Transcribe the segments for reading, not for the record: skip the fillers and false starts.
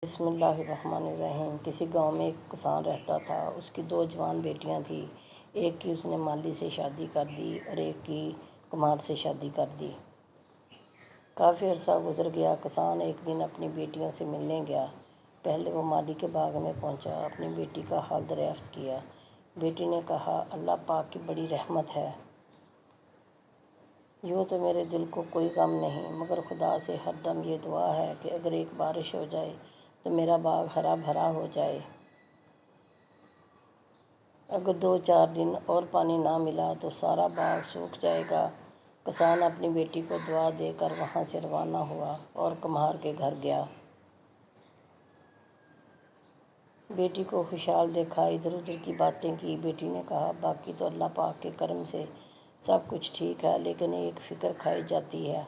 بسم اللہ الرحمن الرحیم۔ کسی گاؤں میں ایک کسان رہتا تھا۔ اس کی 2 جوان بیٹیاں تھیں۔ ایک کی اس نے مالی سے شادی کر دی اور ایک کی کمار سے شادی کر دی۔ کافی عرصہ گزر گیا۔ کسان ایک دن اپنی بیٹیوں سے ملنے گیا۔ پہلے وہ مالی کے باغ میں پہنچا، اپنی بیٹی کا حال دریافت کیا۔ بیٹی نے کہا، اللہ پاک کی بڑی رحمت ہے۔ یوں تو میرے دل کو کوئی غم نہیں، مگر خدا سے ہر دم یہ دعا ہے کہ اگر ایک بارش ہو جائے تو میرا باغ ہرا بھرا ہو جائے۔ اگر 2-4 دن اور پانی نہ ملا تو سارا باغ سوکھ جائے گا۔ کسان اپنی بیٹی کو دعا دے کر وہاں سے روانہ ہوا اور کمہار کے گھر گیا۔ بیٹی کو خوشحال دیکھا، ادھر ادھر کی باتیں کی۔ بیٹی نے کہا، باقی تو اللہ پاک کے کرم سے سب کچھ ٹھیک ہے، لیکن ایک فکر کھائی جاتی ہے۔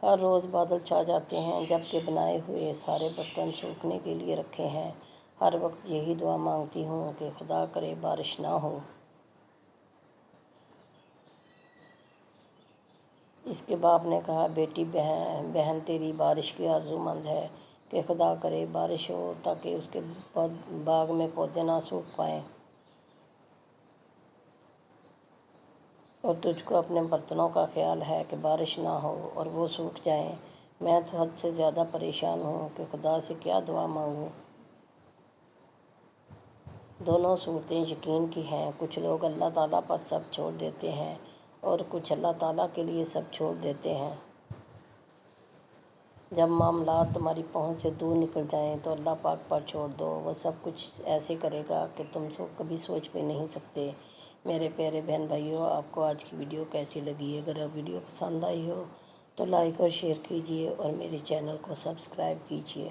ہر روز بادل چھا جاتے ہیں، جبکہ بنائے ہوئے سارے برتن سوکھنے کے لیے رکھے ہیں۔ ہر وقت یہی دعا مانگتی ہوں کہ خدا کرے بارش نہ ہو۔ اس کے باپ نے کہا، بیٹی بہن تیری بارش کی آرزو مند ہے کہ خدا کرے بارش ہو تاکہ اس کے باغ میں پودے نہ سوکھ پائیں اور تجھ کو اپنے برتنوں کا خیال ہے کہ بارش نہ ہو اور وہ سوکھ جائیں۔ میں تو حد سے زیادہ پریشان ہوں کہ خدا سے کیا دعا مانگوں۔ دونوں صورتیں یقین کی ہیں۔ کچھ لوگ اللہ تعالیٰ پر سب چھوڑ دیتے ہیں اور کچھ اللہ تعالیٰ کے لیے سب چھوڑ دیتے ہیں۔ جب معاملات تمہاری پہنچ سے دور نکل جائیں تو اللہ پاک پر چھوڑ دو، وہ سب کچھ ایسے کرے گا کہ تم کبھی سوچ بھی نہیں سکتے۔ میرے پیارے بہن بھائیوں، آپ کو آج کی ویڈیو کیسی لگی؟ اگر ویڈیو پسند آئی ہو تو لائک اور شیئر کیجیے اور میرے چینل کو سبسکرائب کیجیے۔